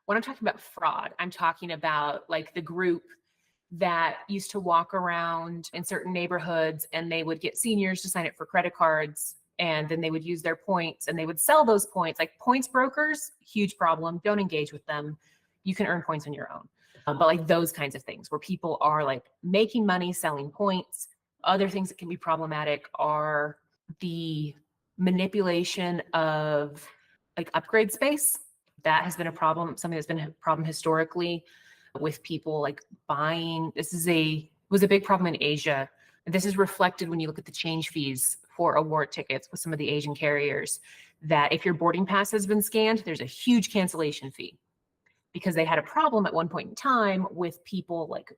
When I'm talking about fraud, I'm talking about like the group that used to walk around in certain neighborhoods and they would get seniors to sign up for credit cards, and then they would use their points and they would sell those points. Like points brokers, huge problem. Don't engage with them. You can earn points on your own. But like those kinds of things where people are like making money selling points. Other things that can be problematic are the manipulation of like upgrade space. That has been a problem, something that's been a problem historically with people like buying. Was a big problem in Asia. And this is reflected when you look at the change fees for award tickets with some of the Asian carriers, that if your boarding pass has been scanned, there's a huge cancellation fee, because they had a problem at one point in time with people like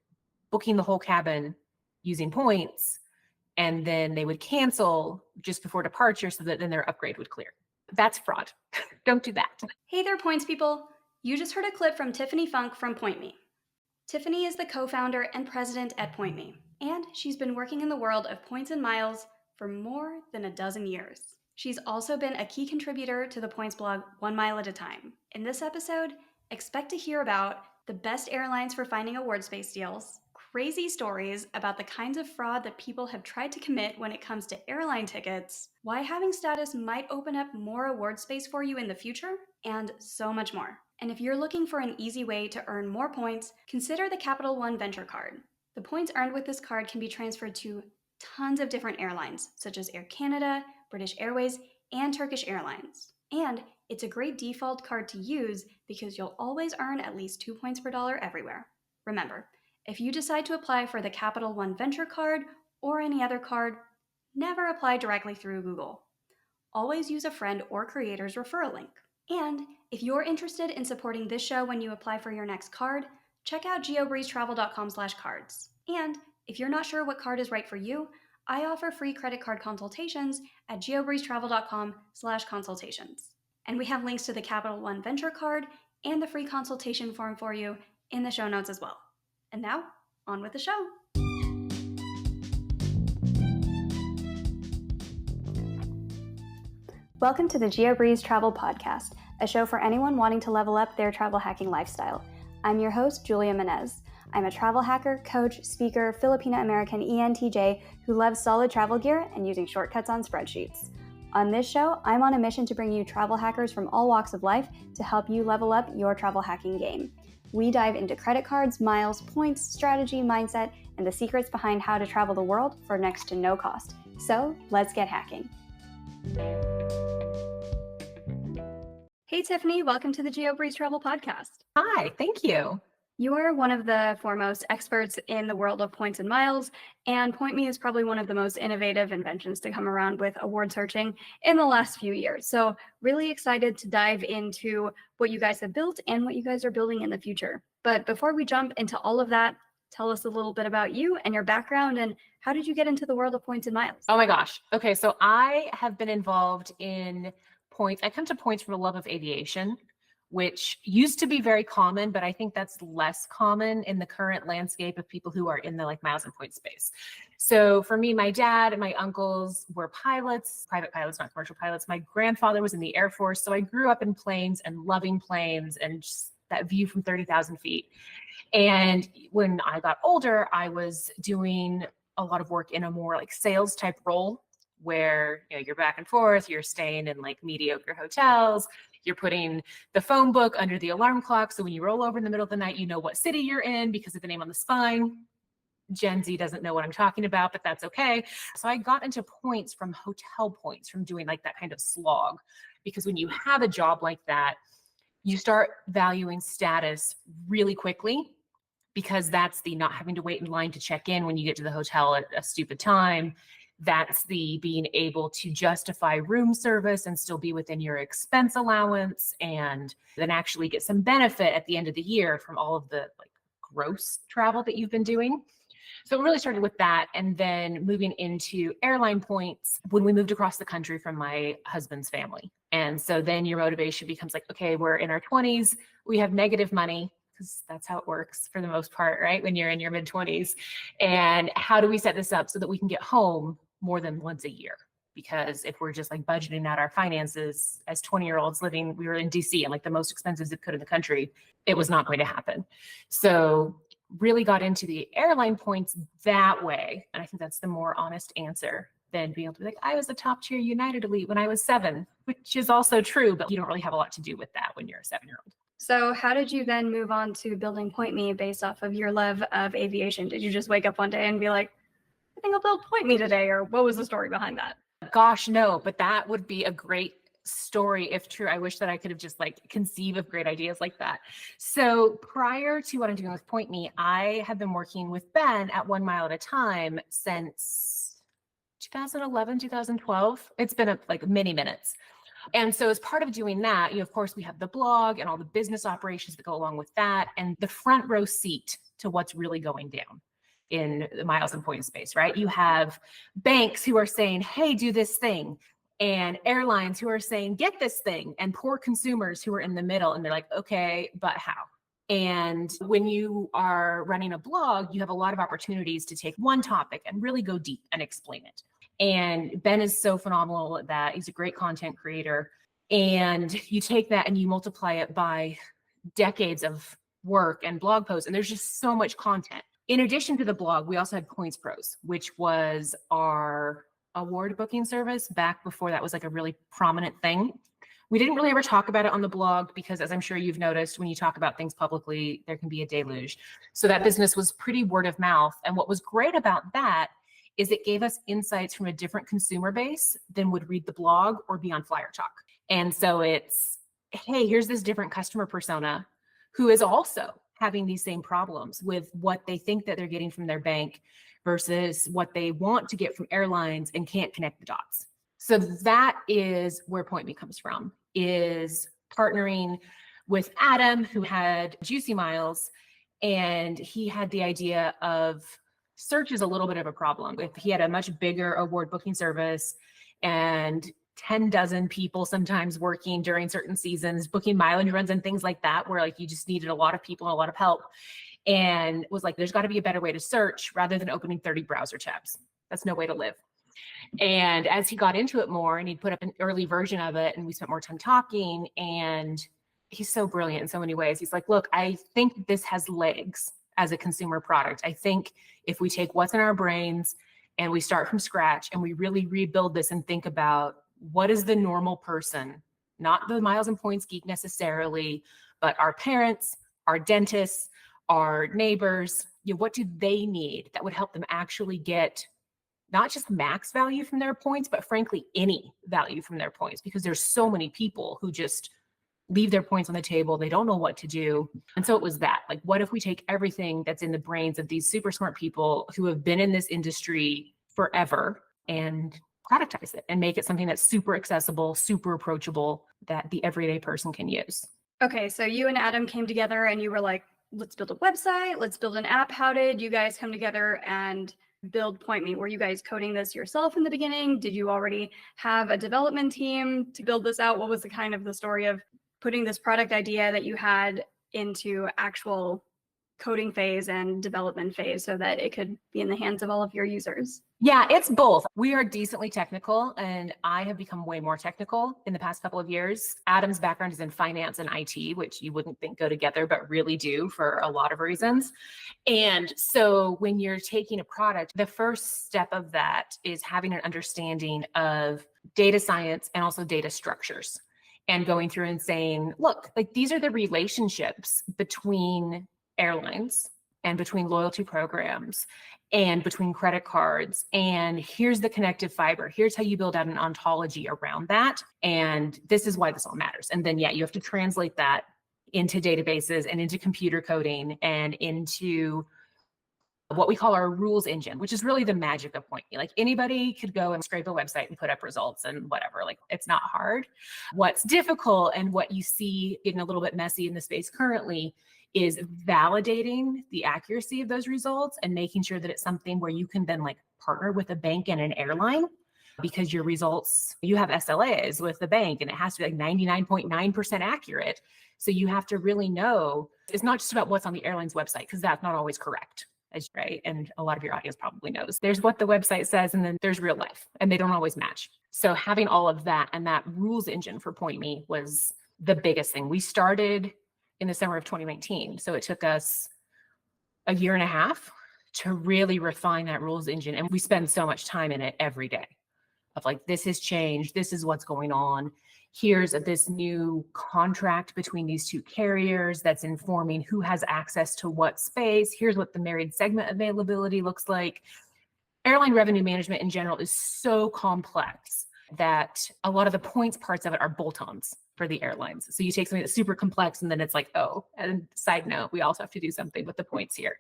booking the whole cabin using points, and then they would cancel just before departure so that then their upgrade would clear. That's fraud. Don't do that. Hey there, points people. You just heard a clip from Tiffany Funk from PointMe. Tiffany is the co-founder and president at PointMe, and she's been working in the world of points and miles for more than a dozen years. She's also been a key contributor to the points blog 1 Mile at a Time. In this episode, expect to hear about the best airlines for finding award space deals, crazy stories about the kinds of fraud that people have tried to commit when it comes to airline tickets, why having status might open up more award space for you in the future, and so much more. And if you're looking for an easy way to earn more points, consider the Capital One Venture Card. The points earned with this card can be transferred to tons of different airlines, such as Air Canada, British Airways, and Turkish Airlines. And it's a great default card to use because you'll always earn at least 2 points per dollar everywhere. Remember, if you decide to apply for the Capital One Venture Card or any other card, never apply directly through Google. Always use a friend or creator's referral link. And if you're interested in supporting this show when you apply for your next card, check out geobreezetravel.com/cards. And if you're not sure what card is right for you, I offer free credit card consultations at geobreezetravel.com/consultations. And we have links to the Capital One Venture Card and the free consultation form for you in the show notes as well. And now, on with the show. Welcome to the GeoBreeze Travel Podcast, a show for anyone wanting to level up their travel hacking lifestyle. I'm your host, Julia Menez. I'm a travel hacker, coach, speaker, Filipino-American ENTJ who loves solid travel gear and using shortcuts on spreadsheets. On this show, I'm on a mission to bring you travel hackers from all walks of life to help you level up your travel hacking game. We dive into credit cards, miles, points, strategy, mindset, and the secrets behind how to travel the world for next to no cost. So let's get hacking. Hey, Tiffany, welcome to the GeoBreeze Travel Podcast. Hi, thank you. You are one of the foremost experts in the world of points and miles, and PointMe is probably one of the most innovative inventions to come around with award searching in the last few years. So really excited to dive into what you guys have built and what you guys are building in the future. But before we jump into all of that, tell us a little bit about you and your background, and how did you get into the world of points and miles? Oh my gosh. Okay, so I have been involved in points. I come to points from a love of aviation, which used to be very common, but I think that's less common in the current landscape of people who are in the like miles and points space. So for me, my dad and my uncles were pilots, private pilots, not commercial pilots. My grandfather was in the Air Force. So I grew up in planes and loving planes and just that view from 30,000 feet. And when I got older, I was doing a lot of work in a more like sales type role where, you know, you're back and forth, you're staying in like mediocre hotels, you're putting the phone book under the alarm clock. So when you roll over in the middle of the night, you know what city you're in because of the name on the spine. Gen Z doesn't know what I'm talking about, but that's okay. So I got into points from hotel points, from doing like that kind of slog, because when you have a job like that, you start valuing status really quickly, because that's the not having to wait in line to check in when you get to the hotel at a stupid time. That's the being able to justify room service and still be within your expense allowance, and then actually get some benefit at the end of the year from all of the like gross travel that you've been doing. So it really started with that, and then moving into airline points when we moved across the country from my husband's family. And so then your motivation becomes like, okay, we're in our 20s, we have negative money, because that's how it works for the most part, right? When you're in your mid 20s, and how do we set this up so that we can get home more than once a year? because if we're just like budgeting out our finances as 20-year-olds living, we were in DC and like the most expensive zip code in the country, it was not going to happen. So really got into the airline points that way. And I think that's the more honest answer than being able to be like, I was a top tier United elite when I was 7, which is also true, but you don't really have a lot to do with that when you're a 7-year-old. So how did you then move on to building Point Me based off of your love of aviation? Did you just wake up one day and be like, I think I'll build Point Me today? Or what was the story behind that? Gosh, no, but that would be a great story if true. I wish that I could have just like conceive of great ideas like that. So prior to what I'm doing with Point Me, I have been working with Ben at 1 Mile at a Time since 2011, 2012. It's been like many minutes. And so as part of doing that, of course, we have the blog and all the business operations that go along with that and the front row seat to what's really going down in the miles and points space, right? You have banks who are saying, hey, do this thing, and airlines who are saying, get this thing, and poor consumers who are in the middle and they're like, okay, but how? And when you are running a blog, you have a lot of opportunities to take one topic and really go deep and explain it. And Ben is so phenomenal at that. He's a great content creator. And you take that and you multiply it by decades of work and blog posts, and there's just so much content. In addition to the blog, we also had Points Pros, which was our award booking service back before that was like a really prominent thing. We didn't really ever talk about it on the blog because, as I'm sure you've noticed, when you talk about things publicly, there can be a deluge. So that business was pretty word of mouth. And what was great about that is it gave us insights from a different consumer base than would read the blog or be on Flyer Talk. And so it's, hey, here's this different customer persona who is also having these same problems with what they think that they're getting from their bank versus what they want to get from airlines and can't connect the dots. So that is where Point Me comes from, is partnering with Adam, who had Juicy Miles, and he had the idea of search is a little bit of a problem. If he had a much bigger award booking service and 10 dozen people sometimes working during certain seasons, booking mileage runs and things like that, where like you just needed a lot of people and a lot of help, and was like, there's got to be a better way to search rather than opening 30 browser tabs. That's no way to live. And as he got into it more and he'd put up an early version of it and we spent more time talking, and he's so brilliant in so many ways. He's like, look, I think this has legs as a consumer product. I think if we take what's in our brains and we start from scratch and we really rebuild this and think about what is the normal person, not the miles and points geek necessarily, but our parents, our dentists, our neighbors, what do they need that would help them actually get not just max value from their points, but frankly, any value from their points, because there's so many people who just leave their points on the table. They don't know what to do. And so it was that, like, what if we take everything that's in the brains of these super smart people who have been in this industry forever and productize it and make it something that's super accessible, super approachable, that the everyday person can use. Okay, so you and Adam came together and you were like, let's build a website, let's build an app. How did you guys come together and build Point Me? Were you guys coding this yourself in the beginning? Did you already have a development team to build this out? What was the kind of the story of putting this product idea that you had into actual coding phase and development phase so that it could be in the hands of all of your users? Yeah, it's both. We are decently technical, and I have become way more technical in the past couple of years. Adam's background is in finance and IT, which you wouldn't think go together, but really do for a lot of reasons. And so when you're taking a product, the first step of that is having an understanding of data science and also data structures, and going through and saying, look, like these are the relationships between airlines and between loyalty programs and between credit cards. And here's the connective fiber. Here's how you build out an ontology around that. And this is why this all matters. And then, yeah, you have to translate that into databases and into computer coding and into what we call our rules engine, which is really the magic of Point Me. Like anybody could go and scrape a website and put up results and whatever, like it's not hard. What's difficult and what you see getting a little bit messy in the space currently is validating the accuracy of those results and making sure that it's something where you can then like partner with a bank and an airline, because your results, you have SLAs with the bank and it has to be like 99.9% accurate. So you have to really know it's not just about what's on the airline's website, because that's not always correct. right? And a lot of your audience probably knows. There's what the website says, and then there's real life, and they don't always match. So having all of that and that rules engine for Point Me was the biggest thing. We started in the summer of 2019. So it took us a year and a half to really refine that rules engine. And we spend so much time in it every day of like, this has changed. This is what's going on. Here's this new contract between these two carriers that's informing who has access to what space. Here's what the married segment availability looks like. Airline revenue management in general is so complex that a lot of the points parts of it are bolt-ons for the airlines. So you take something that's super complex and then it's like, oh, and side note, we also have to do something with the points here.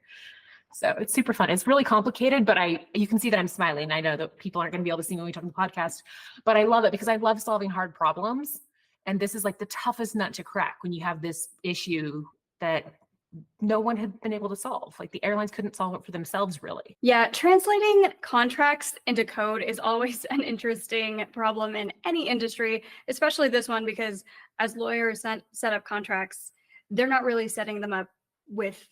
So it's super fun. It's really complicated, but you can see that I'm smiling. I know that people aren't going to be able to see when we talk on the podcast, but I love it because I love solving hard problems. And this is like the toughest nut to crack when you have this issue that no one had been able to solve. Like the airlines couldn't solve it for themselves, really. Yeah, translating contracts into code is always an interesting problem in any industry, especially this one, because as lawyers set up contracts, they're not really setting them up with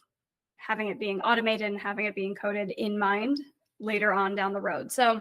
having it being automated and having it being coded in mind later on down the road. So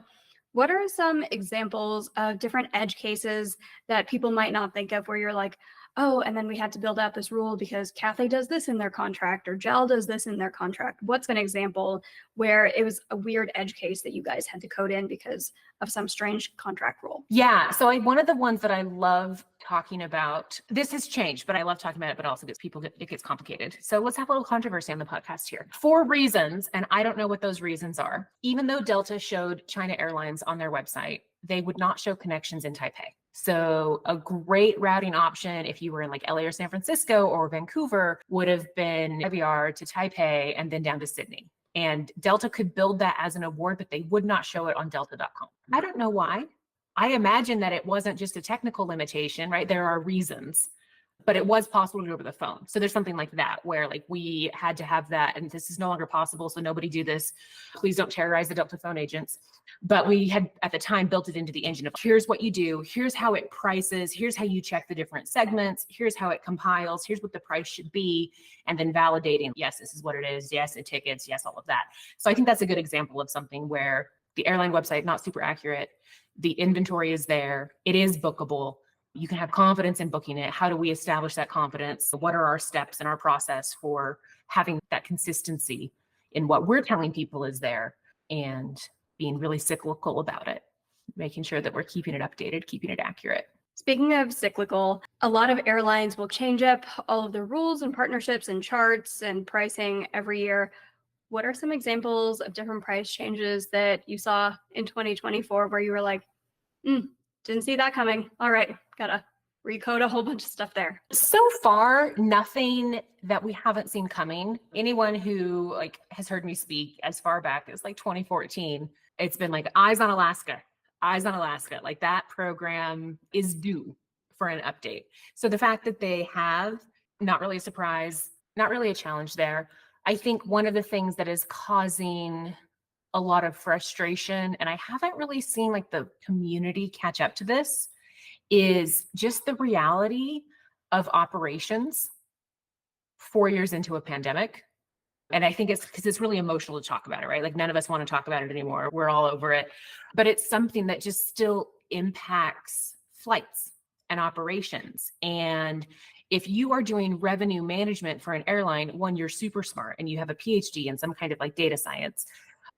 what are some examples of different edge cases that people might not think of where you're like, oh, and then we had to build out this rule because Cathay does this in their contract or Gel does this in their contract? What's an example where it was a weird edge case that you guys had to code in because of some strange contract rule? Yeah. So one of the ones that I love talking about, this has changed, but I love talking about it, but also gets it gets complicated. So let's have a little controversy on the podcast here. 4 reasons, and I don't know what those reasons are. Even though Delta showed China Airlines on their website, they would not show connections in Taipei. So a great routing option if you were in like LA or San Francisco or Vancouver would have been IVR to Taipei and then down to Sydney. And Delta could build that as an award, but they would not show it on delta.com. I don't know why. I imagine that it wasn't just a technical limitation, right? There are reasons, but it was possible to do over the phone. So there's something like that where like we had to have that and this is no longer possible. So nobody do this. Please don't terrorize the Delta phone agents. But we had at the time built it into the engine of here's what you do. Here's how it prices. Here's how you check the different segments. Here's how it compiles. Here's what the price should be. And then validating, yes, this is what it is. Yes, the tickets. Yes, all of that. So I think that's a good example of something where the airline website, not super accurate. The inventory is there. It is bookable. You can have confidence in booking it. How do we establish that confidence? What are our steps in our process for having that consistency in what we're telling people is there and being really cyclical about it, making sure that we're keeping it updated, keeping it accurate. Speaking of cyclical, a lot of airlines will change up all of the rules and partnerships and charts and pricing every year. What are some examples of different price changes that you saw in 2024 where you were like, didn't see that coming. All right, gotta recode a whole bunch of stuff there. So far, nothing that we haven't seen coming. Anyone who like has heard me speak as far back as like 2014, it's been like eyes on Alaska. Like that program is due for an update. So the fact that they have, not really a surprise, not really a challenge there. I think one of the things that is causing a lot of frustration, and I haven't really seen like the community catch up to this, is just the reality of operations 4 years into a pandemic. And I think it's because it's really emotional to talk about it, right? Like none of us want to talk about it anymore. We're all over it. But it's something that just still impacts flights and operations. And if you are doing revenue management for an airline, one, you're super smart and you have a PhD in some kind of like data science.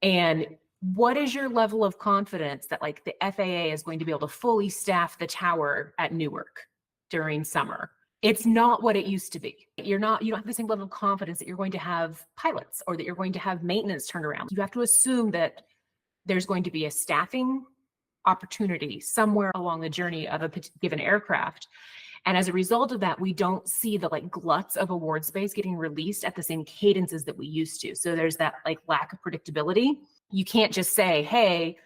And what is your level of confidence that like the FAA is going to be able to fully staff the tower at Newark during summer? It's not what it used to be. You don't have the same level of confidence that you're going to have pilots or that you're going to have maintenance turned around. You have to assume that there's going to be a staffing opportunity somewhere along the journey of a given aircraft. And as a result of that, we don't see the like gluts of award space getting released at the same cadences that we used to. So there's that like lack of predictability. You can't just say, hey,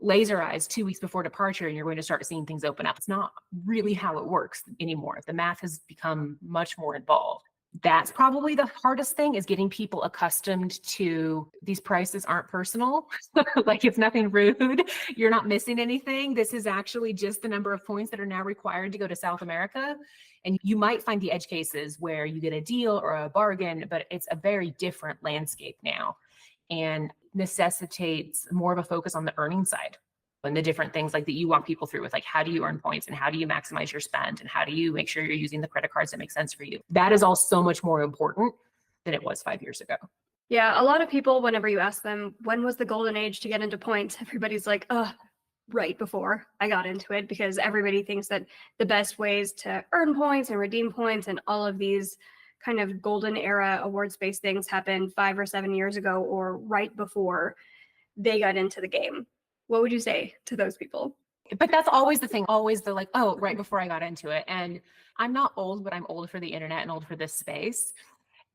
laser eyes 2 weeks before departure, and you're going to start seeing things open up. It's not really how it works anymore. The math has become much more involved. That's probably the hardest thing, is getting people accustomed to these prices aren't personal. Like it's nothing rude. You're not missing anything. This is actually just the number of points that are now required to go to South America. And you might find the edge cases where you get a deal or a bargain, but it's a very different landscape now. and necessitates more of a focus on the earning side and the different things like that you walk people through with, like, how do you earn points and how do you maximize your spend and how do you make sure you're using the credit cards that make sense for you. That is all so much more important than it was 5 years ago. Yeah, a lot of people, whenever you ask them, when was the golden age to get into points? Everybody's like, right before I got into it, because everybody thinks that the best ways to earn points and redeem points and all of these kind of golden era awards-based things happened 5 or 7 years ago or right before they got into the game. What would you say to those people? But that's always the thing, always the like, oh, right before I got into it. And I'm not old, but I'm old for the internet and old for this space.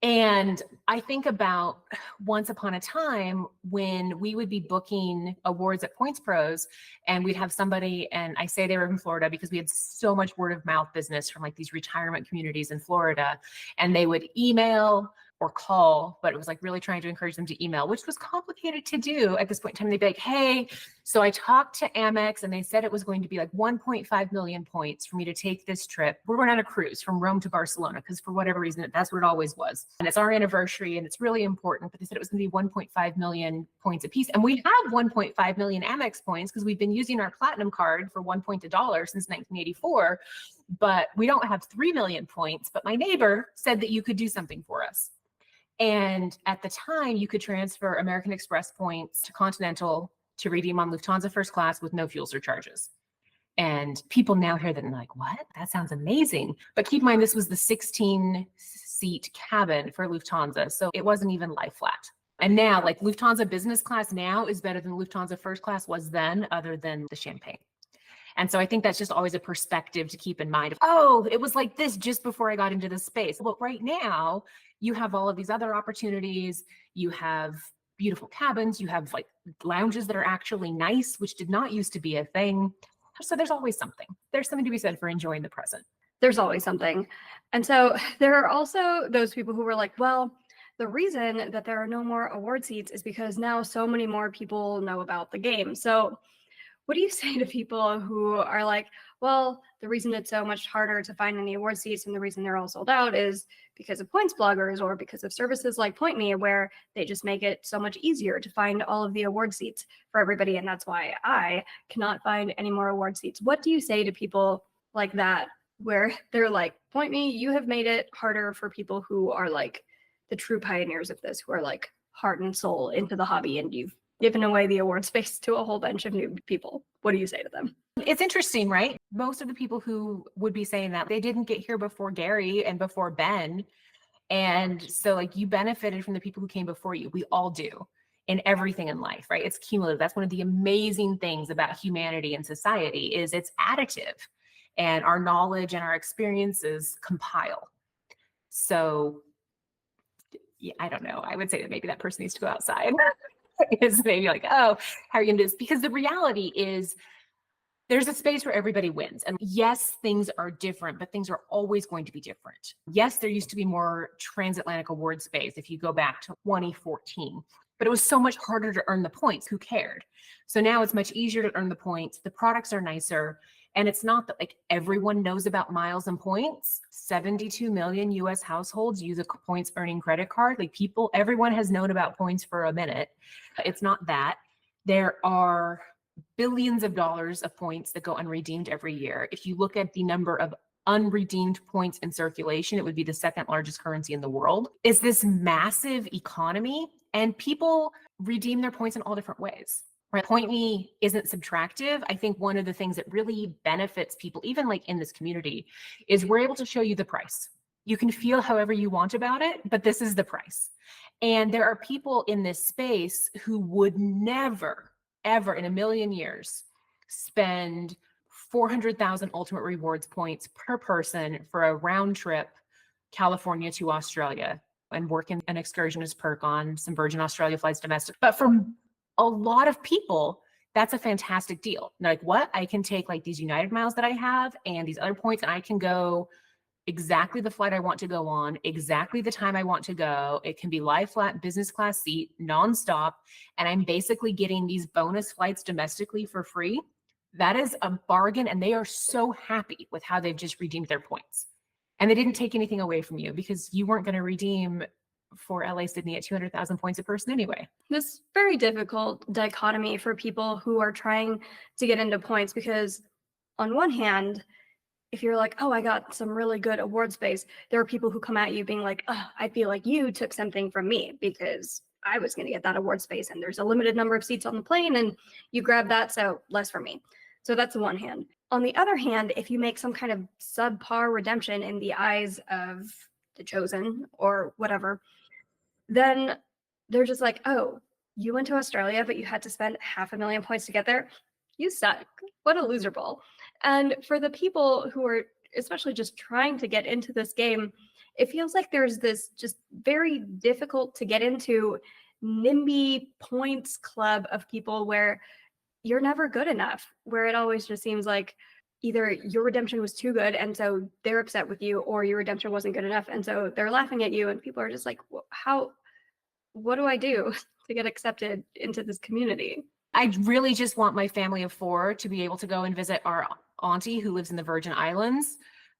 And I think about once upon a time when we would be booking awards at Points Pros and we'd have somebody, and I say they were in Florida because we had so much word of mouth business from like these retirement communities in Florida, and they would email or call, but it was like really trying to encourage them to email, which was complicated to do at this point in time. They'd be like, hey, so I talked to Amex and they said it was going to be like 1.5 million points for me to take this trip. We're going on a cruise from Rome to Barcelona because for whatever reason, that's what it always was. And it's our anniversary and it's really important, but they said it was going to be 1.5 million points a piece. And we have 1.5 million Amex points because we've been using our platinum card for $1 since 1984, but we don't have 3 million points. But my neighbor said that you could do something for us. And at the time, you could transfer American Express points to Continental to redeem on Lufthansa first class with no fuel surcharges. And people now hear that and they're like, what? That sounds amazing. But keep in mind, this was the 16-seat cabin for Lufthansa. So it wasn't even lie flat. And now, like, Lufthansa business class now is better than Lufthansa first class was then, other than the champagne. And so I think that's just always a perspective to keep in mind. Oh, it was like this just before I got into this space. Well, right now, you have all of these other opportunities. You have beautiful cabins. You have like lounges that are actually nice, which did not used to be a thing. So there's always something. There's something to be said for enjoying the present. There's always something. And so there are also those people who were like, well, the reason that there are no more award seats is because now so many more people know about the game. So what do you say to people who are like, well, the reason it's so much harder to find any award seats and the reason they're all sold out is because of points bloggers or because of services like Point Me, where they just make it so much easier to find all of the award seats for everybody. And that's why I cannot find any more award seats. What do you say to people like that, where they're like, Point Me, you have made it harder for people who are like the true pioneers of this, who are like heart and soul into the hobby, and you've given away the award space to a whole bunch of new people. What do you say to them? It's interesting, right? Most of the people who would be saying that, they didn't get here before Gary and before Ben. And so like you benefited from the people who came before you. We all do in everything in life, right? It's cumulative. That's one of the amazing things about humanity and society is it's additive, and our knowledge and our experiences compile. So yeah, I don't know. I would say that maybe that person needs to go outside. Is maybe like, oh, how are you going to do this? Because the reality is there's a space where everybody wins. And yes, things are different, but things are always going to be different. Yes, there used to be more transatlantic award space if you go back to 2014, but it was so much harder to earn the points. Who cared? So now it's much easier to earn the points. The products are nicer. And it's not that like everyone knows about miles and points. 72 million US households use a points earning credit card. Like people, everyone has known about points for a minute. It's not that. There are billions of dollars of points that go unredeemed every year. If you look at the number of unredeemed points in circulation, it would be the second largest currency in the world. It's this massive economy, and people redeem their points in all different ways. Right. Point Me isn't subtractive. I think one of the things that really benefits people, even like in this community, is we're able to show you the price. You can feel however you want about it, but this is the price. And there are people in this space who would never, ever in a million years spend 400,000 Ultimate Rewards points per person for a round trip California to Australia and work in an excursionist perk on some Virgin Australia flights domestic. But for a lot of people, that's a fantastic deal. They're like, what? I can take like these United miles that I have and these other points, and I can go exactly the flight I want to go on, exactly the time I want to go. It can be lie flat business class seat, nonstop. And I'm basically getting these bonus flights domestically for free. That is a bargain. And they are so happy with how they've just redeemed their points. And they didn't take anything away from you because you weren't going to redeem for LA Sydney at 200,000 points a person anyway. This very difficult dichotomy for people who are trying to get into points, because on one hand, if you're like, oh, I got some really good award space, there are people who come at you being like, oh, I feel like you took something from me because I was going to get that award space and there's a limited number of seats on the plane and you grab that, so less for me. So that's the one hand. On the other hand, if you make some kind of subpar redemption in the eyes of the chosen or whatever, then they're just like, oh, you went to Australia, but you had to spend 500,000 points to get there. You suck. What a loser ball. And for the people who are especially just trying to get into this game, it feels like there's this just very difficult to get into NIMBY points club of people where you're never good enough, where it always just seems like either your redemption was too good and so they're upset with you, or your redemption wasn't good enough and so they're laughing at you, and people are just like, what do I do to get accepted into this community? I really just want my family of 4 to be able to go and visit our auntie who lives in the Virgin Islands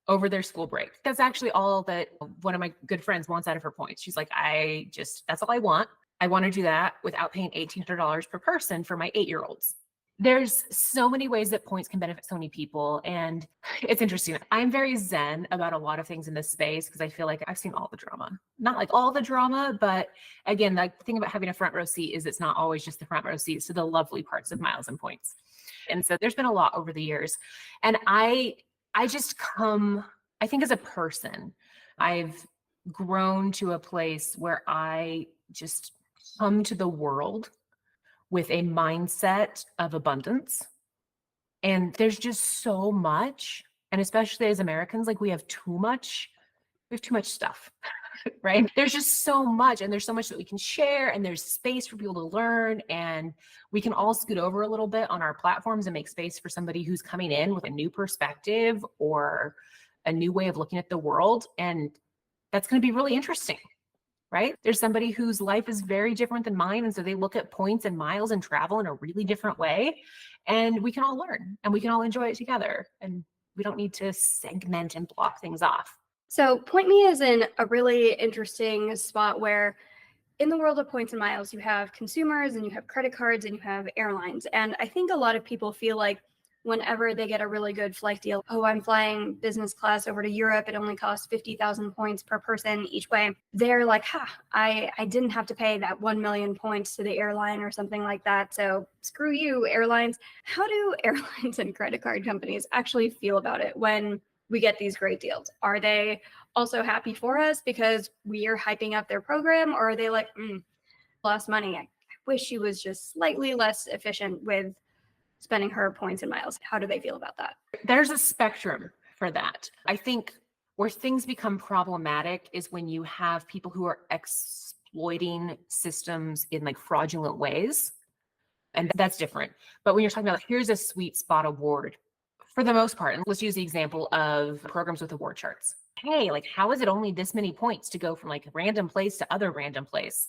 over their school break. That's actually all that one of my good friends wants out of her points. She's like, that's all I want. I want to do that without paying $1,800 per person for my 8-year-olds. There's so many ways that points can benefit so many people. And it's interesting. I'm very zen about a lot of things in this space because I feel like I've seen all the drama. Not like all the drama, but again, the thing about having a front row seat is it's not always just the front row seats to the lovely parts of miles and points. And so there's been a lot over the years. And I just come, I think as a person, I've grown to a place where I just come to the world with a mindset of abundance. And there's just so much, and especially as Americans, like we have too much stuff, right? There's just so much, and there's so much that we can share, and there's space for people to learn, and we can all scoot over a little bit on our platforms and make space for somebody who's coming in with a new perspective or a new way of looking at the world. And that's going to be really interesting. Right? There's somebody whose life is very different than mine. And so they look at points and miles and travel in a really different way. And we can all learn and we can all enjoy it together. And we don't need to segment and block things off. So Point Me is in a really interesting spot where in the world of points and miles, you have consumers and you have credit cards and you have airlines. And I think a lot of people feel like whenever they get a really good flight deal, oh, I'm flying business class over to Europe, it only costs 50,000 points per person each way. They're like, I didn't have to pay that 1 million points to the airline or something like that. So screw you, airlines. How do airlines and credit card companies actually feel about it when we get these great deals? Are they also happy for us because we are hyping up their program? Or are they like, lost money? I wish she was just slightly less efficient with spending her points and miles. How do they feel about that? There's a spectrum for that. I think where things become problematic is when you have people who are exploiting systems in like fraudulent ways. And that's different. But when you're talking about like, here's a sweet spot award, for the most part, and let's use the example of programs with award charts. Hey, like how is it only this many points to go from like random place to other random place?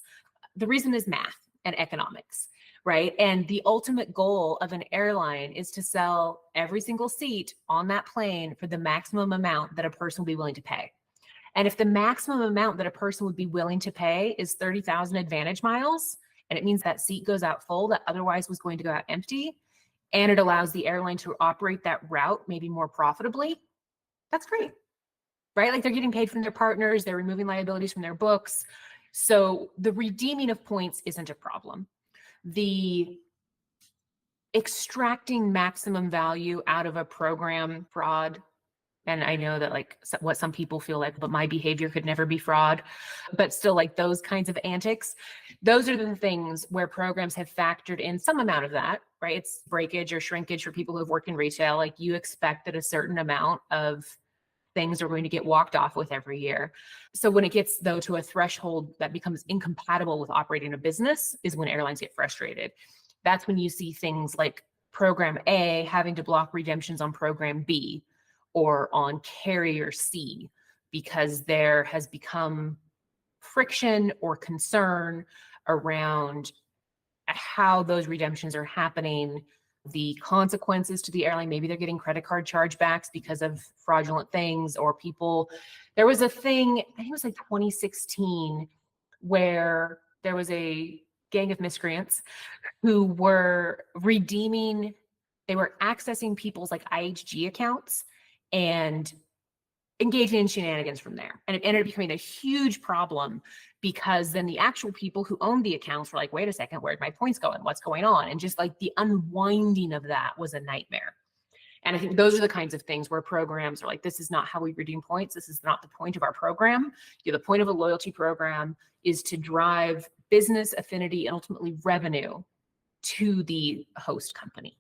The reason is math and economics. Right. And the ultimate goal of an airline is to sell every single seat on that plane for the maximum amount that a person would be willing to pay. And if the maximum amount that a person would be willing to pay is 30,000 advantage miles, and it means that seat goes out full that otherwise was going to go out empty, and it allows the airline to operate that route maybe more profitably, that's great. Right. Like they're getting paid from their partners, they're removing liabilities from their books. So the redeeming of points isn't a problem. The extracting maximum value out of a program fraud. And I know that like what some people feel like, but my behavior could never be fraud, but still like those kinds of antics. Those are the things where programs have factored in some amount of that, right? It's breakage or shrinkage for people who have worked in retail. Like you expect that a certain amount of things are going to get walked off with every year. So when it gets though to a threshold that becomes incompatible with operating a business is when airlines get frustrated. That's when you see things like program A having to block redemptions on program B or on carrier C because there has become friction or concern around how those redemptions are happening, the consequences to the airline. Maybe they're getting credit card chargebacks because of fraudulent things, or people, there was a thing, I think it was like 2016, where there was a gang of miscreants who were redeeming, they were accessing people's like IHG accounts and engaging in shenanigans from there. And it ended up becoming a huge problem because then the actual people who owned the accounts were like, wait a second, where'd my points go and what's going on? And just like the unwinding of that was a nightmare. And I think those are the kinds of things where programs are like, this is not how we redeem points. This is not the point of our program. The point of a loyalty program is to drive business affinity and ultimately revenue to the host company.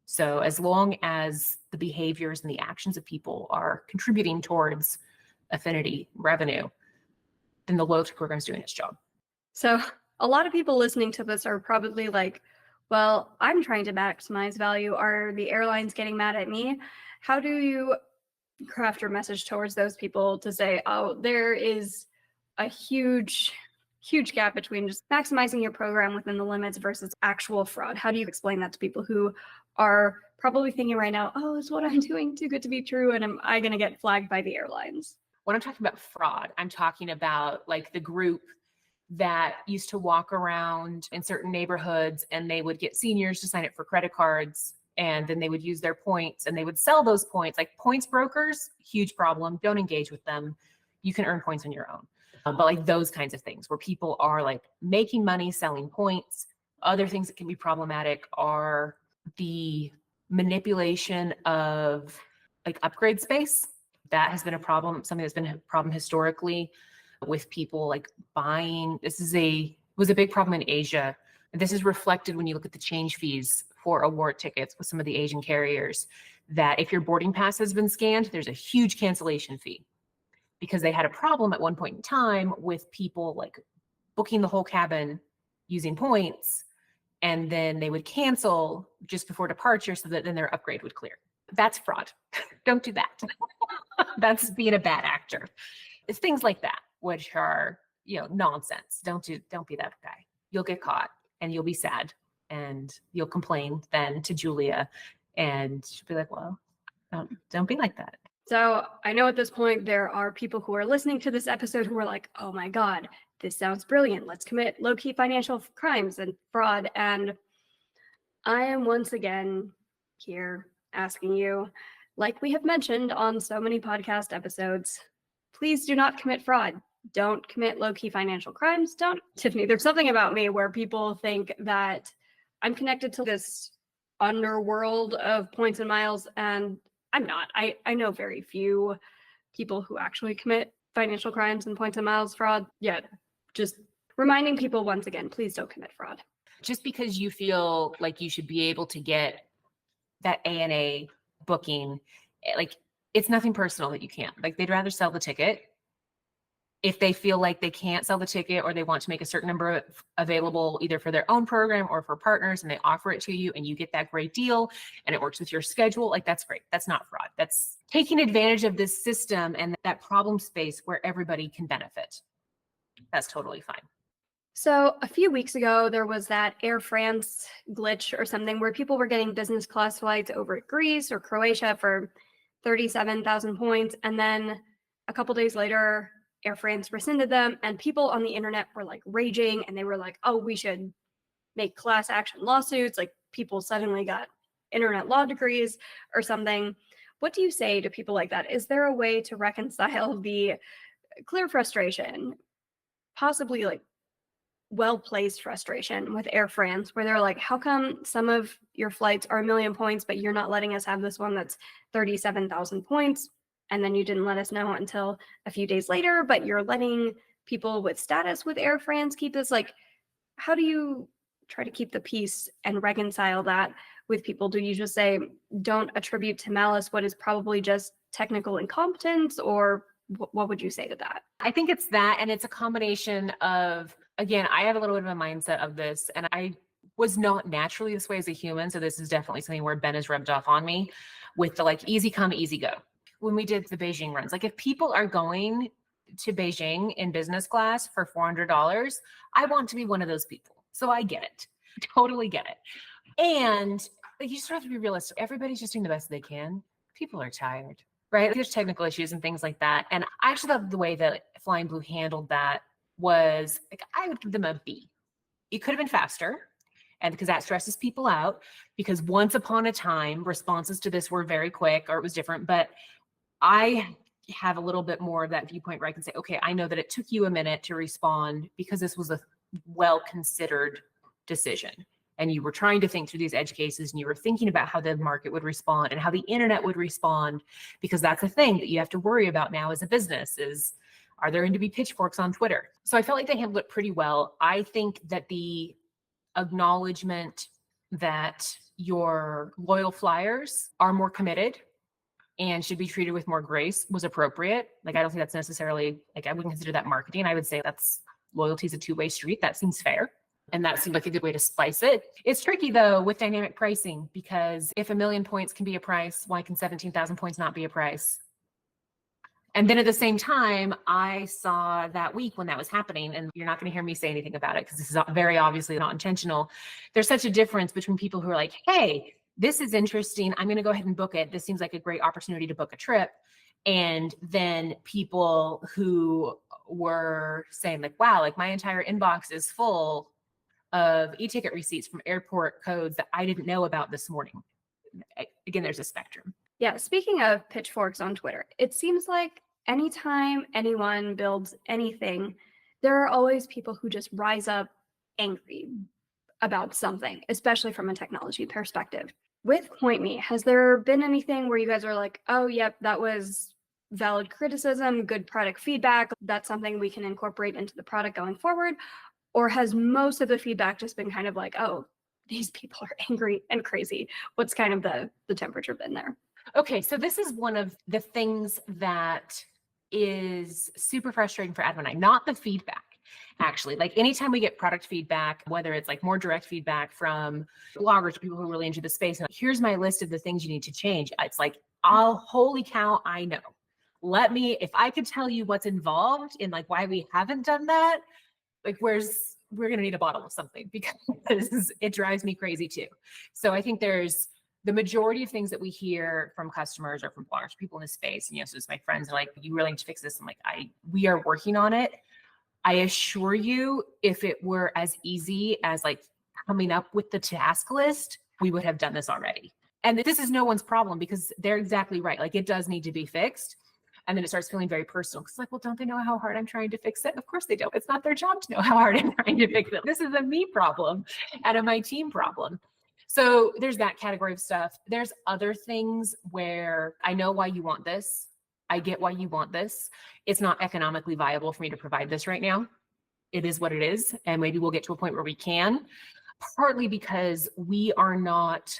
So as long as the behaviors and the actions of people are contributing towards affinity revenue, then the loyalty program is doing its job. So a lot of people listening to this are probably like, well, I'm trying to maximize value. Are the airlines getting mad at me? How do you craft your message towards those people to say, oh, there is a huge gap between just maximizing your program within the limits versus actual fraud? How do you explain that to people who are probably thinking right now, oh, is what I'm doing too good to be true? And am I going to get flagged by the airlines? When I'm talking about fraud, I'm talking about like the group that used to walk around in certain neighborhoods and they would get seniors to sign up for credit cards, and then they would use their points and they would sell those points. Like points brokers, huge problem. Don't engage with them. You can earn points on your own. But like those kinds of things where people are like making money selling points. Other things that can be problematic are the manipulation of like upgrade space. That has been a problem, something that's been a problem historically with people like buying. This was a big problem in Asia. And this is reflected when you look at the change fees for award tickets with some of the Asian carriers, that if your boarding pass has been scanned, there's a huge cancellation fee, because they had a problem at one point in time with people like booking the whole cabin using points, and then they would cancel just before departure so that then their upgrade would clear. That's fraud. Don't do that. That's being a bad actor. It's things like that, which are, nonsense. Don't be that guy. You'll get caught and you'll be sad and you'll complain then to Julia, and she'll be like, well, don't be like that. So I know at this point there are people who are listening to this episode who are like, oh my God, this sounds brilliant. Let's commit low-key financial crimes and fraud. And I am once again here asking you, like we have mentioned on so many podcast episodes, please do not commit fraud. Don't commit low-key financial crimes. Tiffany, there's something about me where people think that I'm connected to this underworld of points and miles, and I'm not. I know very few people who actually commit financial crimes and points and miles fraud. Yeah, just reminding people once again, please don't commit fraud. Just because you feel like you should be able to get that ANA booking, like it's nothing personal that you can't. Like they'd rather sell the ticket. If they feel like they can't sell the ticket or they want to make a certain number available either for their own program or for partners, and they offer it to you and you get that great deal and it works with your schedule, like that's great. That's not fraud. That's taking advantage of this system and that problem space where everybody can benefit. That's totally fine. So a few weeks ago, there was that Air France glitch or something where people were getting business class flights over Greece or Croatia for 37,000 points. And then a couple days later, Air France rescinded them, and people on the internet were like raging, and they were like, oh, we should make class action lawsuits. Like people suddenly got internet law degrees or something. What do you say to people like that? Is there a way to reconcile the clear frustration, possibly like well-placed frustration with Air France, where they're like, how come some of your flights are 1 million points, but you're not letting us have this one that's 37,000 points? And then you didn't let us know until a few days later, but you're letting people with status with Air France keep this. Like, how do you try to keep the peace and reconcile that with people? Do you just say, don't attribute to malice what is probably just technical incompetence, or what would you say to that? I think it's that, and it's a combination of, again, I have a little bit of a mindset of this, and I was not naturally this way as a human. So this is definitely something where Ben has rubbed off on me with the like easy come, easy go. When we did the Beijing runs, like if people are going to Beijing in business class for $400, I want to be one of those people. So I get it. Totally get it. And like, you just have to be realistic. Everybody's just doing the best they can. People are tired, right? Like, there's technical issues and things like that. And I actually love the way that Flying Blue handled that was like, I would give them a B. It could have been faster. And because that stresses people out, because once upon a time, responses to this were very quick or it was different. But I have a little bit more of that viewpoint where I can say, okay, I know that it took you a minute to respond because this was a well-considered decision. And you were trying to think through these edge cases and you were thinking about how the market would respond and how the internet would respond, because that's a thing that you have to worry about now as a business is, are there going to be pitchforks on Twitter? So I felt like they handled it pretty well. I think that the acknowledgement that your loyal flyers are more committed and should be treated with more grace was appropriate. Like, I don't think that's necessarily, like, I wouldn't consider that marketing. I would say that's loyalty is a two-way street. That seems fair. And that seemed like a good way to slice it. It's tricky though with dynamic pricing, because if 1 million points can be a price, why can 17,000 points not be a price? And then at the same time, I saw that week when that was happening, and you're not going to hear me say anything about it because this is very obviously not intentional. There's such a difference between people who are like, hey, this is interesting, I'm going to go ahead and book it. This seems like a great opportunity to book a trip. And then people who were saying like, wow, like my entire inbox is full of e-ticket receipts from airport codes that I didn't know about this morning. Again, there's a spectrum. Yeah, speaking of pitchforks on Twitter, it seems like anytime anyone builds anything, there are always people who just rise up angry about something, especially from a technology perspective. With PointMe, has there been anything where you guys are like, oh, yep, that was valid criticism, good product feedback, that's something we can incorporate into the product going forward? Or has most of the feedback just been kind of like, oh, these people are angry and crazy? What's kind of the temperature been there? Okay, so this is one of the things that is super frustrating for admin. Not the feedback, actually. Like anytime we get product feedback, whether it's like more direct feedback from bloggers, people who are really into the space, and like, here's my list of the things you need to change. It's like, oh, holy cow, I know. If I could tell you what's involved in like why we haven't done that, like we're going to need a bottle of something, because it drives me crazy too. So I think there's the majority of things that we hear from customers or from bloggers, people in the space, and so it's my friends are like, you really need to fix this. I'm like, we are working on it. I assure you, if it were as easy as like coming up with the task list, we would have done this already. And this is no one's problem, because they're exactly right. Like it does need to be fixed. And then it starts feeling very personal. It's like, well, don't they know how hard I'm trying to fix it? Of course they don't. It's not their job to know how hard I'm trying to fix it. This is a me problem and a my team problem. So there's that category of stuff. There's other things where I know why you want this. I get why you want this. It's not economically viable for me to provide this right now. It is what it is. And maybe we'll get to a point where we can, partly because we are not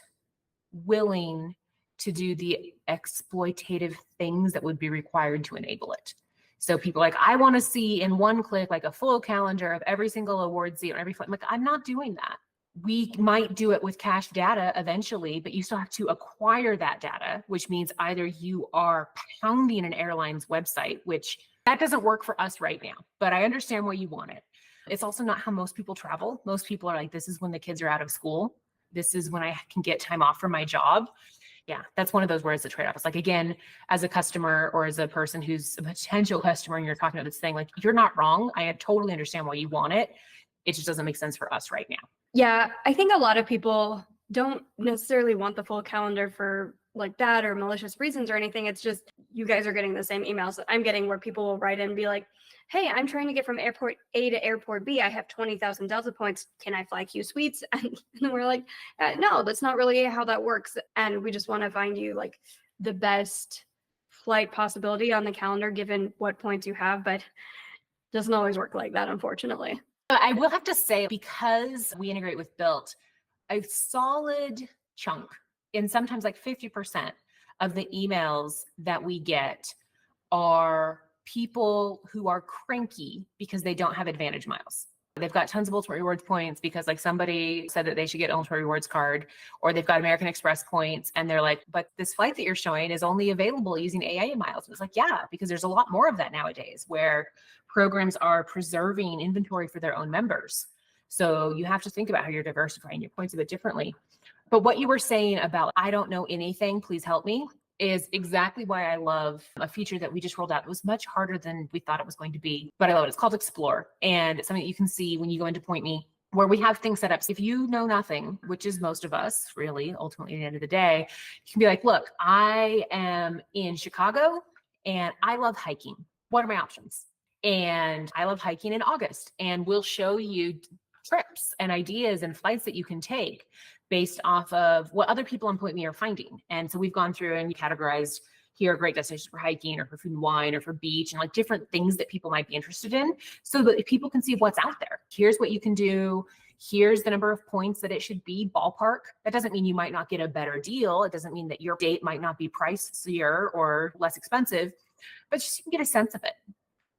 willing to do the exploitative things that would be required to enable it. So people like, I want to see in one click, like a full calendar of every single award seat or every flight. I'm like, I'm not doing that. We might do it with cached data eventually, but you still have to acquire that data, which means either you are pounding an airline's website, which that doesn't work for us right now, but I understand why you want it. It's also not how most people travel. Most people are like, this is when the kids are out of school. This is when I can get time off from my job. Yeah, that's one of those where it's a trade-off. It's like, again, as a customer or as a person who's a potential customer and you're talking about this thing, like you're not wrong. I totally understand why you want it. It just doesn't make sense for us right now. Yeah, I think a lot of people don't necessarily want the full calendar for like bad or malicious reasons or anything. It's just you guys are getting the same emails that I'm getting where people will write in and be like, hey, I'm trying to get from airport A to airport B. I have 20,000 Delta points. Can I fly Q suites? And then we're like, no, that's not really how that works. And we just want to find you like the best flight possibility on the calendar given what points you have, but it doesn't always work like that, unfortunately. I will have to say, because we integrate with Built, a solid chunk, and sometimes like 50% of the emails that we get are people who are cranky because they don't have Advantage miles. They've got tons of Ultimate Rewards points because like somebody said that they should get Ultimate Rewards card, or they've got American Express points and they're like, but this flight that you're showing is only available using AIA miles. And it's like, yeah, because there's a lot more of that nowadays where programs are preserving inventory for their own members. So you have to think about how you're diversifying your points a bit differently. But what you were saying about, I don't know anything, please help me, is exactly why I love a feature that we just rolled out. It was much harder than we thought it was going to be, but I love it. It's called Explore. And it's something that you can see when you go into Point Me, where we have things set up. So if you know nothing, which is most of us really, ultimately at the end of the day, you can be like, look, I am in Chicago and I love hiking. What are my options? And I love hiking in August. And we'll show you trips and ideas and flights that you can take based off of what other people on Point Me are finding. And so we've gone through and categorized, here are great destinations for hiking or for food and wine or for beach and like different things that people might be interested in, so that people can see what's out there. Here's what you can do. Here's the number of points that it should be, ballpark. That doesn't mean you might not get a better deal. It doesn't mean that your date might not be pricier or less expensive, but just you can get a sense of it.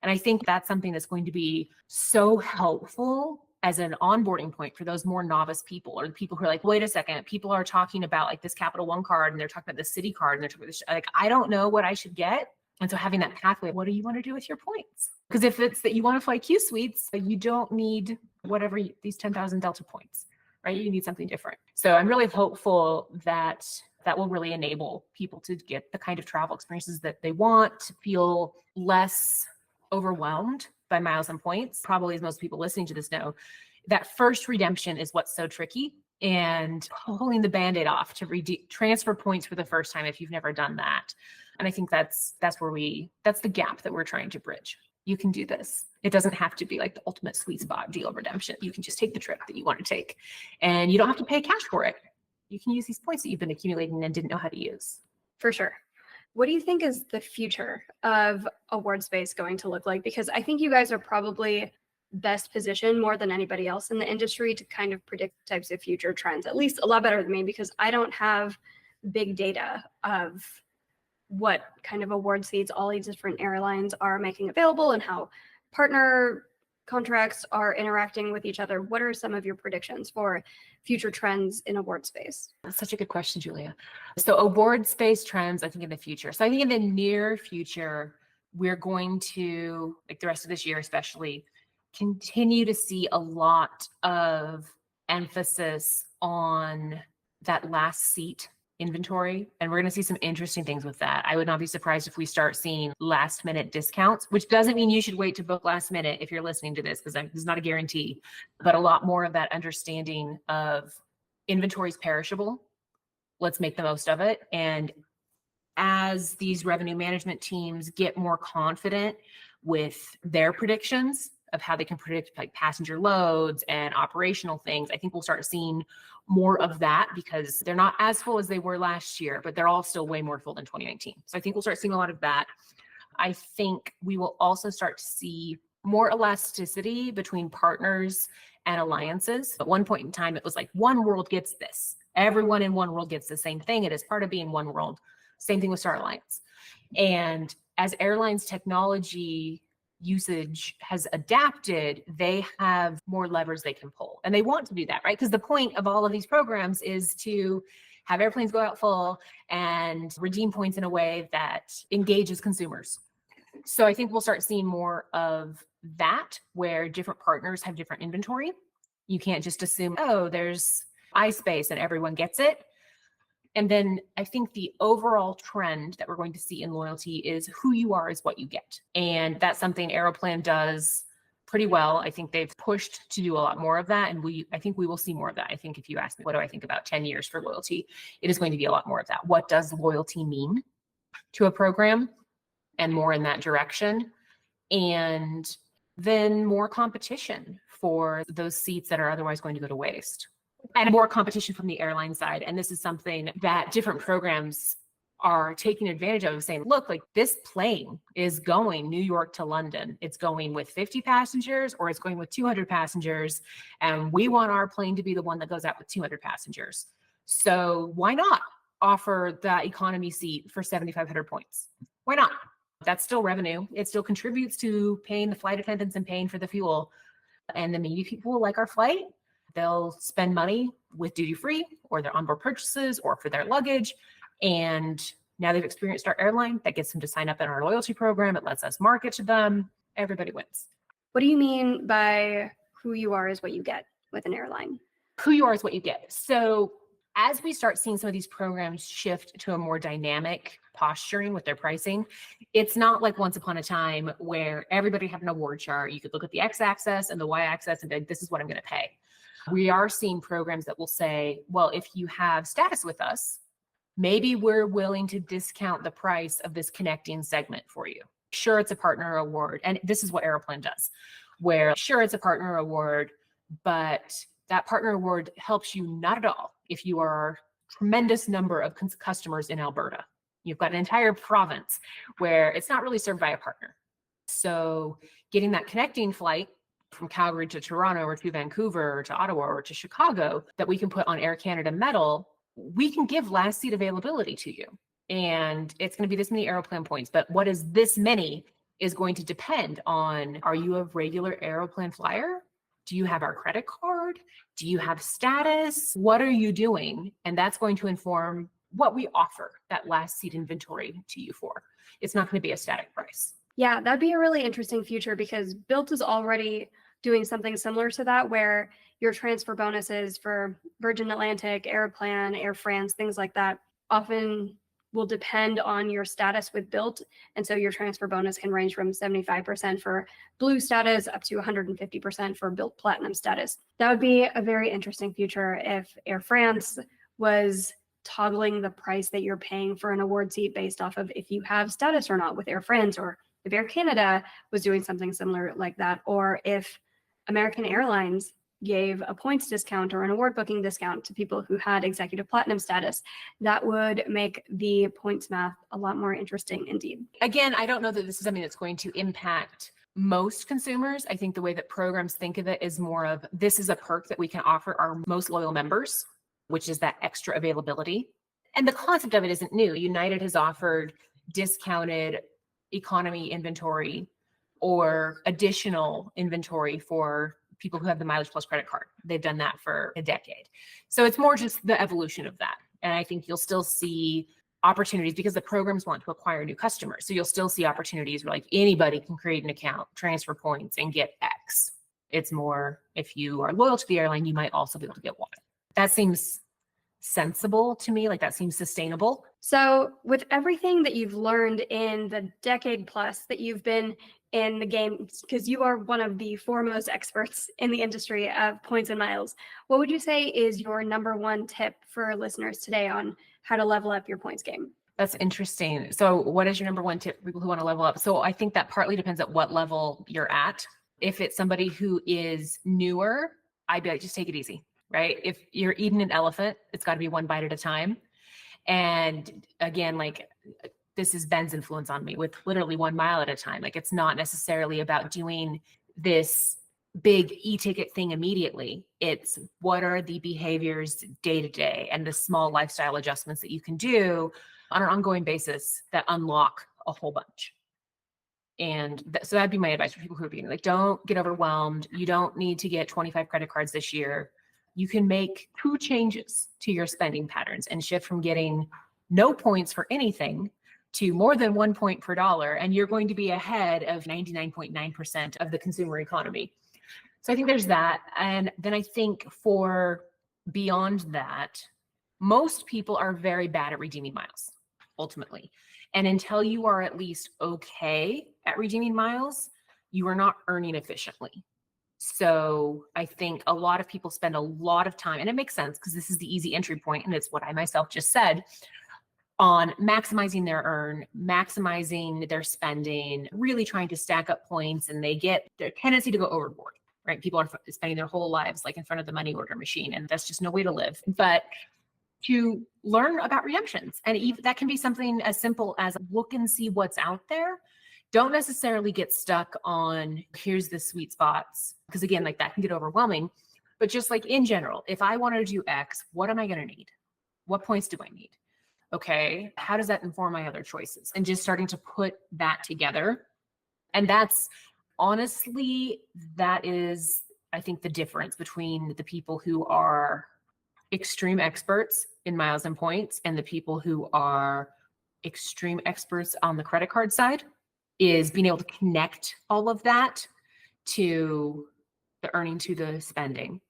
And I think that's something that's going to be so helpful as an onboarding point for those more novice people, or the people who are like, wait a second, people are talking about like this Capital One card and they're talking about the Citi card and they're talking about this, like, I don't know what I should get. And so having that pathway, what do you want to do with your points? Because if it's that you want to fly Q suites, you don't need whatever these 10,000 Delta points, right? You need something different. So I'm really hopeful that that will really enable people to get the kind of travel experiences that they want, to feel less overwhelmed by miles and points. Probably, as most people listening to this know, that first redemption is what's so tricky, and pulling the Band-Aid off to transfer points for the first time if you've never done that. And I think that's the gap that we're trying to bridge. You can do this. It doesn't have to be like the ultimate sweet spot deal redemption. You can just take the trip that you want to take, and you don't have to pay cash for it. You can use these points that you've been accumulating and didn't know how to use. For sure. What do you think is the future of award space going to look like? Because I think you guys are probably best positioned more than anybody else in the industry to kind of predict types of future trends, at least a lot better than me, because I don't have big data of what kind of award seats all these different airlines are making available and how partner contracts are interacting with each other. What are some of your predictions for future trends in award space? That's such a good question, Julia. So award space trends, I think in the future. So I think in the near future, we're going to, like the rest of this year especially, continue to see a lot of emphasis on that last seat inventory. And we're going to see some interesting things with that. I would not be surprised if we start seeing last minute discounts, which doesn't mean you should wait to book last minute if you're listening to this, because this is not a guarantee, but a lot more of that understanding of inventory is perishable. Let's make the most of it. And as these revenue management teams get more confident with their predictions of how they can predict like passenger loads and operational things, I think we'll start seeing more of that, because they're not as full as they were last year, but they're all still way more full than 2019. So I think we'll start seeing a lot of that. I think we will also start to see more elasticity between partners and alliances. At one point in time, it was like One World gets this. Everyone in One World gets the same thing. It is part of being One World. Same thing with Star Alliance. And as airlines technology usage has adapted, they have more levers they can pull. And they want to do that, right? Because the point of all of these programs is to have airplanes go out full and redeem points in a way that engages consumers. So I think we'll start seeing more of that, where different partners have different inventory. You can't just assume, oh, there's iSpace and everyone gets it. And then I think the overall trend that we're going to see in loyalty is who you are is what you get. And that's something Aeroplan does pretty well. I think they've pushed to do a lot more of that. And I think we will see more of that. I think if you ask me, what do I think about 10 years for loyalty? It is going to be a lot more of that. What does loyalty mean to a program? And more in that direction. And then more competition for those seats that are otherwise going to go to waste. And more competition from the airline side. And this is something that different programs are taking advantage of, saying, look, like this plane is going New York to London. It's going with 50 passengers or it's going with 200 passengers. And we want our plane to be the one that goes out with 200 passengers. So why not offer that economy seat for 7,500 points? Why not? That's still revenue. It still contributes to paying the flight attendants and paying for the fuel. And then maybe people will like our flight. They'll spend money with duty free or their onboard purchases or for their luggage. And now they've experienced our airline. That gets them to sign up in our loyalty program. It lets us market to them. Everybody wins. What do you mean by who you are is what you get with an airline? Who you are is what you get. So As we start seeing some of these programs shift to a more dynamic posturing with their pricing, it's not like once upon a time where everybody had an award chart. You could look at the x-axis and the y-axis and be like, this is what I'm going to pay. We are seeing programs that will say, well, if you have status with us, maybe we're willing to discount the price of this connecting segment for you. Sure, it's a partner award. And this is what Airline does, where sure, it's a partner award, but that partner award helps you not at all if you are a tremendous number of customers in Alberta. You've got an entire province where it's not really served by a partner. So getting that connecting flight from Calgary to Toronto or to Vancouver or to Ottawa or to Chicago that we can put on Air Canada metal, we can give last seat availability to you. And it's going to be this many Aeroplan points. But what is this many is going to depend on, are you a regular Aeroplan flyer? Do you have our credit card? Do you have status? What are you doing? And that's going to inform what we offer that last seat inventory to you for. It's not going to be a static price. Yeah, that'd be a really interesting future because Built is already doing something similar to that, where your transfer bonuses for Virgin Atlantic, Airplan, Air France, things like that often will depend on your status with Built. And so your transfer bonus can range from 75% for Blue status up to 150% for Built Platinum status. That would be a very interesting future if Air France was toggling the price that you're paying for an award seat based off of if you have status or not with Air France, or if Air Canada was doing something similar like that, or if American Airlines gave a points discount or an award booking discount to people who had executive platinum status. That would make the points math a lot more interesting indeed. Again, I don't know that this is something that's going to impact most consumers. I think the way that programs think of it is more of, this is a perk that we can offer our most loyal members, which is that extra availability. And the concept of it isn't new. United has offered discounted economy inventory or additional inventory for people who have the Mileage Plus credit card. They've done that for a decade. So it's more just the evolution of that. And I think you'll still see opportunities because the programs want to acquire new customers. So you'll still see opportunities where like anybody can create an account, transfer points, and get X. It's more, if you are loyal to the airline, you might also be able to get Y. That seems sensible to me, like that seems sustainable. So with everything that you've learned in the decade plus that you've been in the game, because you are one of the foremost experts in the industry of points and miles, what would you say is your number one tip for listeners today on how to level up your points game? That's interesting. So what is your number one tip for people who want to level up? So I think that partly depends at what level you're at. If it's somebody who is newer, I'd be like, just take it easy, right? If you're eating an elephant, it's got to be one bite at a time. And again, like this is Ben's influence on me with literally 1 mile at a time. Like it's not necessarily about doing this big e-ticket thing immediately. It's what are the behaviors day to day and the small lifestyle adjustments that you can do on an ongoing basis that unlock a whole bunch. And so that'd be my advice for people who are being like, don't get overwhelmed. You don't need to get 25 credit cards this year. You can make 2 changes to your spending patterns and shift from getting no points for anything to more than 1 point per dollar. And you're going to be ahead of 99.9% of the consumer economy. So I think there's that. And then I think for beyond that, most people are very bad at redeeming miles, ultimately. And until you are at least okay at redeeming miles, you are not earning efficiently. So I think a lot of people spend a lot of time, and it makes sense because this is the easy entry point, and it's what I myself just said, on maximizing their earn, maximizing their spending, really trying to stack up points, and they get their tendency to go overboard, right? People are spending their whole lives like in front of the money order machine, and that's just no way to live. But to learn about redemptions, and even that can be something as simple as look and see what's out there. Don't necessarily get stuck on here's the sweet spots, because again, like that can get overwhelming. But just like in general, if I wanted to do X, what am I going to need? What points do I need? Okay, how does that inform my other choices? And just starting to put that together. And that's honestly, that is, I think, the difference between the people who are extreme experts in miles and points and the people who are extreme experts on the credit card side, is being able to connect all of that to the earning, to the spending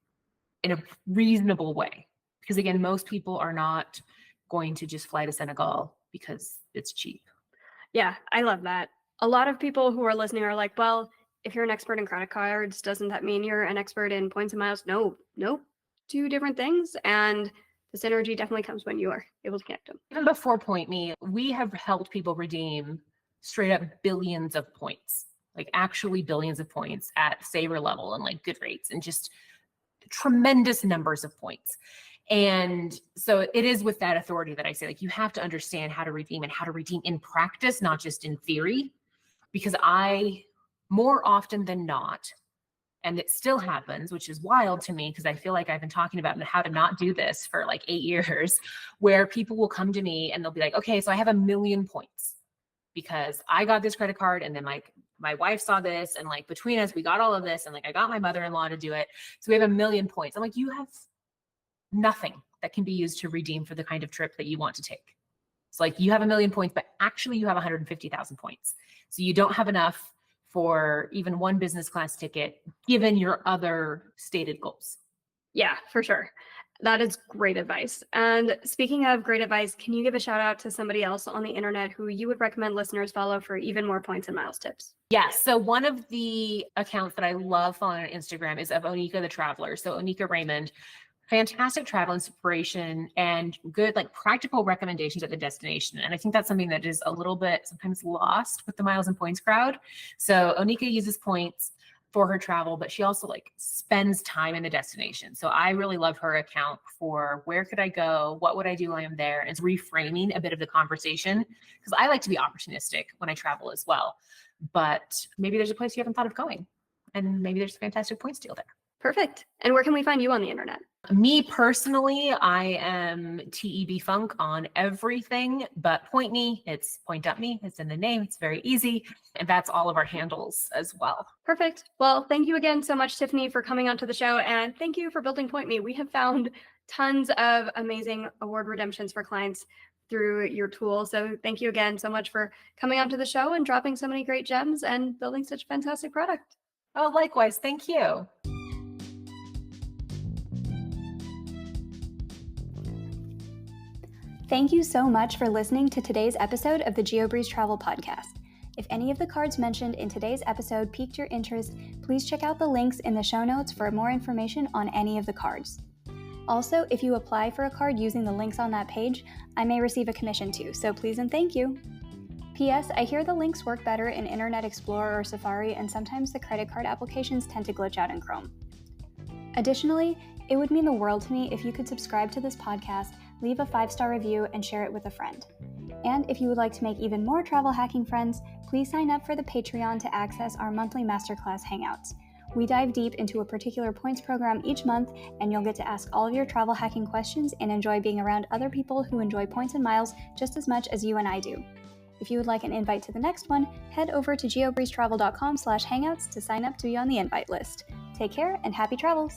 in a reasonable way. Because again, most people are not going to just fly to Senegal because it's cheap. Yeah, I love that. A lot of people who are listening are like, well, if you're an expert in credit cards, doesn't that mean you're an expert in points and miles? No, nope. Two different things. And the synergy definitely comes when you are able to connect them. Even before Point Me, we have helped people redeem straight up billions of points, like actually billions of points at saver level and like good rates and just tremendous numbers of points. And so it is with that authority that I say, like, you have to understand how to redeem and how to redeem in practice, not just in theory, because I, more often than not, and it still happens, which is wild to me because I feel like I've been talking about how to not do this for like 8 years, where people will come to me and they'll be like, okay, so I have 1 million points because I got this credit card and then like my wife saw this and like between us, we got all of this and like I got my mother-in-law to do it. So we have 1 million points. I'm like, you have nothing that can be used to redeem for the kind of trip that you want to take. It's like you have 1 million points, but actually you have 150,000 points. So you don't have enough for even one business class ticket, given your other stated goals. Yeah, for sure. That is great advice. And speaking of great advice, can you give a shout out to somebody else on the internet who you would recommend listeners follow for even more points and miles tips? Yes. So one of the accounts that I love following on Instagram is of Onika the Traveler. So Onika Raymond, fantastic travel inspiration and good like practical recommendations at the destination. And I think that's something that is a little bit sometimes lost with the miles and points crowd. So Onika uses points for her travel, but she also like spends time in the destination. So I really love her account for where could I go? What would I do while I'm there? And it's reframing a bit of the conversation because I like to be opportunistic when I travel as well. But maybe there's a place you haven't thought of going and maybe there's a fantastic points deal there. Perfect. And where can we find you on the internet? Me personally, I am TEB Funk on everything, but Point Me, it's point.me. It's in the name. It's very easy. And that's all of our handles as well. Perfect. Well, thank you again so much, Tiffany, for coming onto the show. And thank you for building Point Me. We have found tons of amazing award redemptions for clients through your tool. So thank you again so much for coming onto the show and dropping so many great gems and building such a fantastic product. Oh, likewise. Thank you. Thank you so much for listening to today's episode of the GeoBreeze Travel Podcast. If any of the cards mentioned in today's episode piqued your interest, please check out the links in the show notes for more information on any of the cards. Also, if you apply for a card using the links on that page, I may receive a commission too, so please and thank you. P.S. I hear the links work better in Internet Explorer or Safari, and sometimes the credit card applications tend to glitch out in Chrome. Additionally, it would mean the world to me if you could subscribe to this podcast, leave a 5-star review, and share it with a friend. And if you would like to make even more travel hacking friends, please sign up for the Patreon to access our monthly masterclass hangouts. We dive deep into a particular points program each month, and you'll get to ask all of your travel hacking questions and enjoy being around other people who enjoy points and miles just as much as you and I do. If you would like an invite to the next one, head over to geobreezetravel.com/hangouts to sign up to be on the invite list. Take care and happy travels!